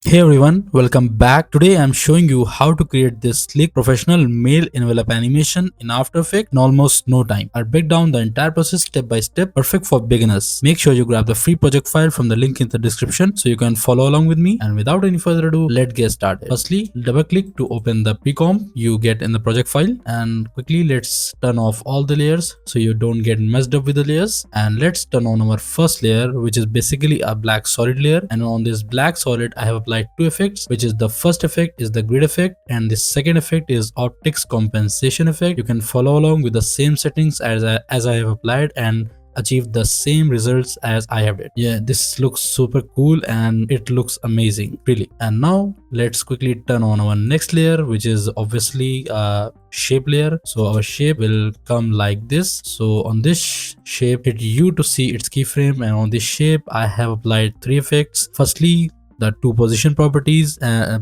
Hey everyone, welcome back. Today I'm showing you how to create this sleek professional mail envelope animation in After Effects in almost no time. I'll break down the entire process step by step, perfect for beginners. Make sure you grab the free project file from the link in the description so you can follow along with me. And without any further ado, let's get started. Firstly, double click to open the pre-comp you get in the project file, and quickly let's turn off all the layers so you don't get messed up with the layers. And let's turn on our first layer, which is basically a black solid layer. And on this black solid I have applied two effects, which is the first effect is the grid effect and the second effect is optics compensation effect. You can follow along with the same settings as I have applied and achieve the same results as I have did. Yeah, this looks super cool and it looks amazing, really. And now let's quickly turn on our next layer, which is obviously a shape layer. So our shape will come like this. So on this shape, hit U to see its keyframe, and on this shape I have applied three effects. Firstly, the two position properties,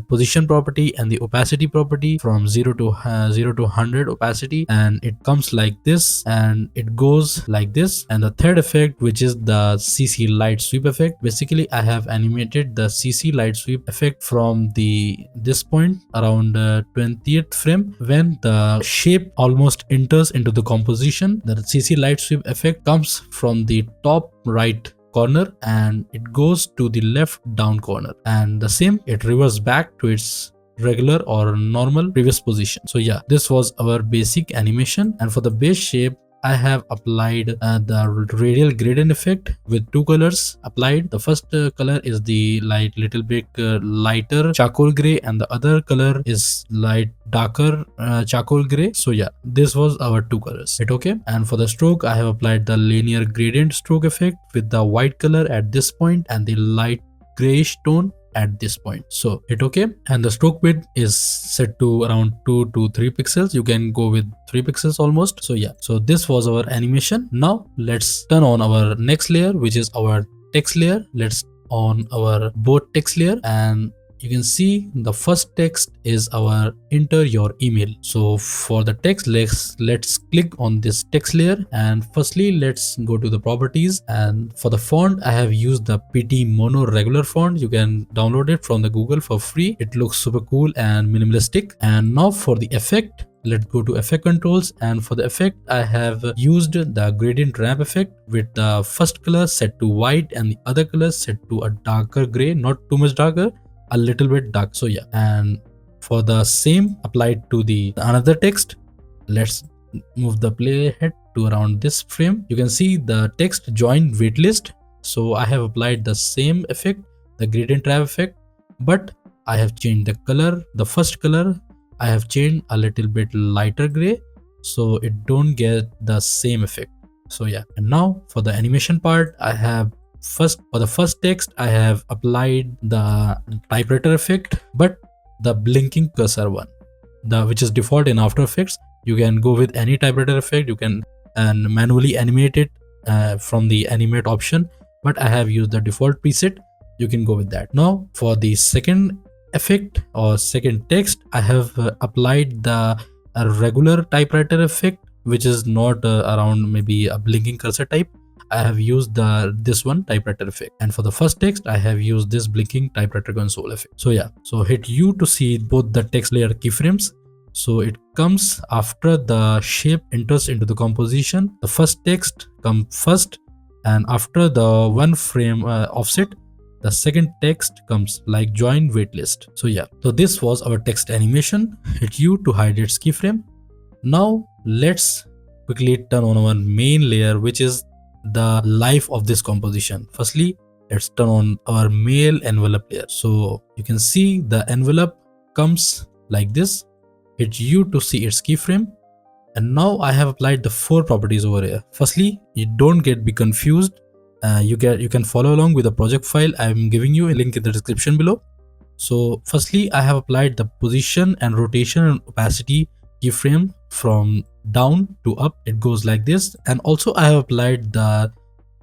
position property and the opacity property from 0 to 100 opacity, and it comes like this and it goes like this. And the third effect, which is the CC light sweep effect, basically I have animated the CC light sweep effect from this point around 20th frame. When the shape almost enters into the composition, the CC light sweep effect comes from the top right corner and it goes to the left down corner, and the same it reverses back to its regular or normal previous position. So yeah, this was our basic animation. And for the base shape I have applied the radial gradient effect with two colors applied. The first color is the little bit lighter charcoal gray, and the other color is light darker charcoal gray. So yeah, this was our two colors. Hit okay. And for the stroke I have applied the linear gradient stroke effect with the white color at this point and the light grayish tone at this point. So hit okay. And the stroke width is set to around 2 to 3 pixels. You can go with 3 pixels almost. So yeah, so this was our animation. Now let's turn on our next layer, which is our text layer. Let's on our both text layer, and you can see the first text is our enter your email. So for the text, let's click on this text layer, and firstly let's go to the properties. And for the font I have used the PT mono regular font. You can download it from the Google for free. It looks super cool and minimalistic. And now for the effect, let's go to effect controls, and for the effect I have used the gradient ramp effect with the first color set to white and the other color set to a darker gray, not too much darker, a little bit dark. So yeah, and for the same applied to the another text, let's move the playhead to around this frame. You can see the text join waitlist. So I have applied the same effect, the gradient ramp effect, but I have changed the color. The first color I have changed a little bit lighter gray so it don't get the same effect. So yeah, and now for the animation part, I have for the first text I have applied the typewriter effect, but the blinking cursor one, which is default in After Effects. You can go with any typewriter effect. You can and manually animate it from the animate option, but I have used the default preset. You can go with that. Now for the second effect or second text, I have applied the regular typewriter effect, which is not around maybe a blinking cursor type. I have used this one typewriter effect, and for the first text I have used this blinking typewriter console effect. So yeah, so hit U to see both the text layer keyframes. So it comes after the shape enters into the composition. The first text comes first, and after the one frame offset, the second text comes like join waitlist. So yeah, so this was our text animation. Hit U to hide its keyframe. Now let's quickly turn on our main layer, which is the life of this composition. Firstly, let's turn on our mail envelope layer. So you can see the envelope comes like this. Hit U to see its keyframe. And now I have applied the four properties over here. Firstly, you don't be confused. You can follow along with the project file. I'm giving you a link in the description below. So firstly, I have applied the position and rotation and opacity keyframe from down to up. It goes like this. And also I have applied the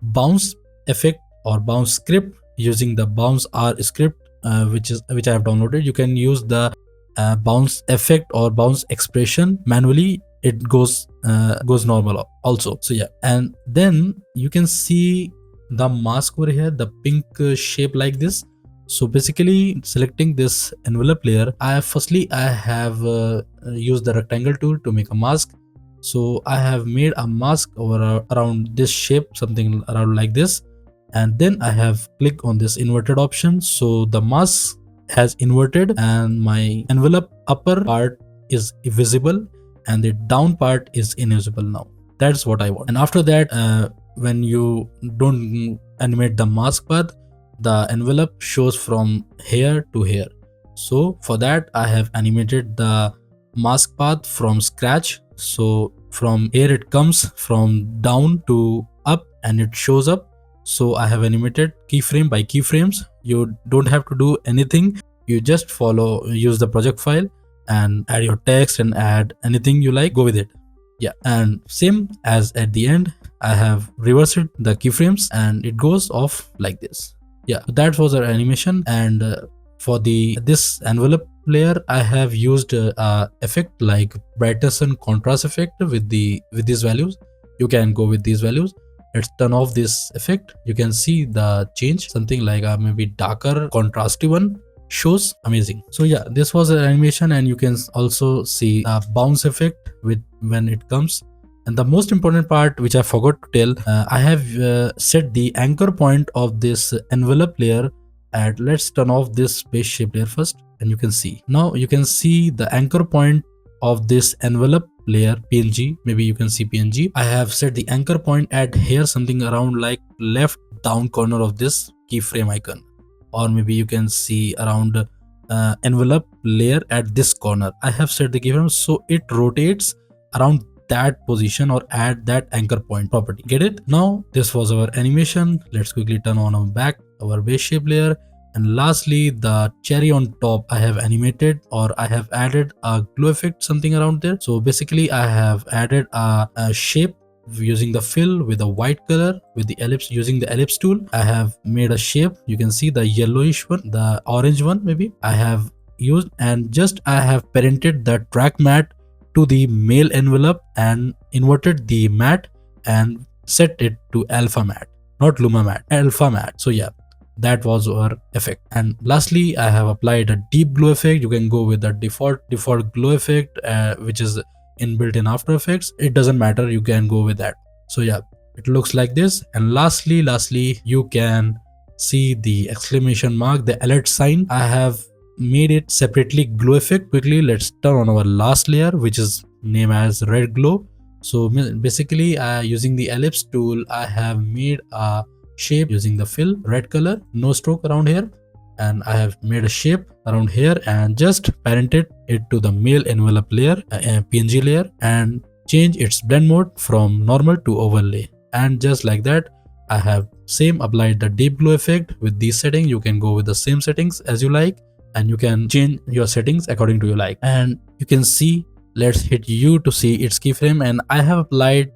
bounce effect or bounce script using the bounce R script, which I have downloaded. You can use the bounce effect or bounce expression manually. It goes normal also. So yeah, and then you can see the mask over here, the pink shape like this. So basically selecting this envelope layer, I have used the rectangle tool to make a mask. So I have made a mask over around this shape, something around like this. And then I have clicked on this inverted option. So the mask has inverted and my envelope upper part is visible and the down part is invisible now. That's what I want. And after that, when you don't animate the mask path, the envelope shows from here to here. So for that, I have animated the mask path from scratch. So from here it comes from down to up and it shows up. So I have animated keyframe by keyframes. You don't have to do anything. You just use the project file and add your text and add anything you like, go with it. Yeah, and same as at the end, I have reversed the keyframes and it goes off like this. Yeah, that was our animation. And for this envelope layer, I have used effect like brightness and contrast effect with these values. You can go with these values. Let's turn off this effect. You can see the change, something like maybe darker contrasty one shows amazing. So yeah, this was an animation, and you can also see a bounce effect with when it comes. And the most important part, which I forgot to tell, I have set the anchor point of this envelope layer at, let's turn off this base shape layer first, and you can see now you can see the anchor point of this envelope layer PNG. Maybe you can see PNG. I have set the anchor point at here, something around like left down corner of this keyframe icon, or maybe you can see around envelope layer at this corner. I have set the keyframe so it rotates around that position or at that anchor point property. Get it? Now this was our animation. Let's quickly turn on our base shape layer. And lastly, the cherry on top, I have animated, or I have added a glue effect, something around there. So basically I have added a shape using the fill with a white color with the ellipse. Using the ellipse tool, I have made a shape. You can see the yellowish one, the orange one maybe I have used, and just I have parented the track matte to the male envelope and inverted the matte and set it to alpha matte, not luma matte, alpha matte. So yeah, that was our effect. And lastly, I have applied a deep glow effect. You can go with the default glow effect, which is inbuilt in After Effects. It doesn't matter, you can go with that. So yeah, it looks like this. And lastly, you can see the exclamation mark, the alert sign. I have made it separately glow effect. Quickly, let's turn on our last layer, which is named as red glow. So basically, using the ellipse tool, I have made a shape using the fill red color, no stroke around here, and I have made a shape around here and just parented it to the male envelope layer, PNG layer, and change its blend mode from normal to overlay. And just like that, I have same applied the deep glow effect with these settings. You can go with the same settings as you like, and you can change your settings according to your like. And you can see, let's hit U to see its keyframe, and I have applied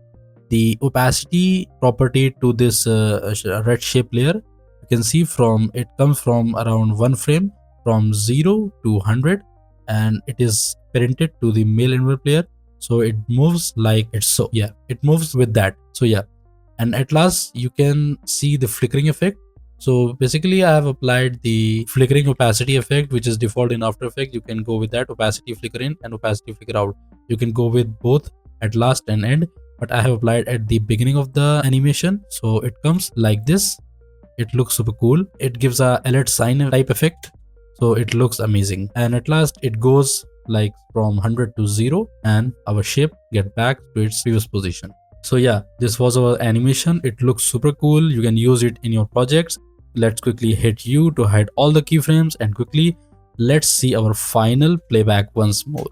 the opacity property to this red shape layer. You can see from it comes from around 1 frame from 0 to 100, and it is parented to the male envelope layer, so it moves like it's so. Yeah, it moves with that. So yeah, and at last you can see the flickering effect. So basically I have applied the flickering opacity effect, which is default in After Effects. You can go with that, opacity flicker in and opacity flicker out. You can go with both at last and end, but I have applied at the beginning of the animation. So it comes like this. It looks super cool. It gives a alert sign type effect. So it looks amazing. And at last it goes like from 100 to 0, and our shape get back to its previous position. So yeah, this was our animation. It looks super cool. You can use it in your projects. Let's quickly hit U to hide all the keyframes, and quickly let's see our final playback once more.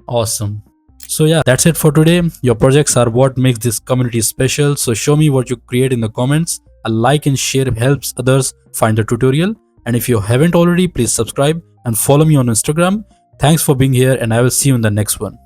Awesome. So yeah, that's it for today. Your projects are what makes this community special. So show me what you create in the comments. A like and share helps others find the tutorial. And if you haven't already, please subscribe and follow me on Instagram. Thanks for being here, and I will see you in the next one.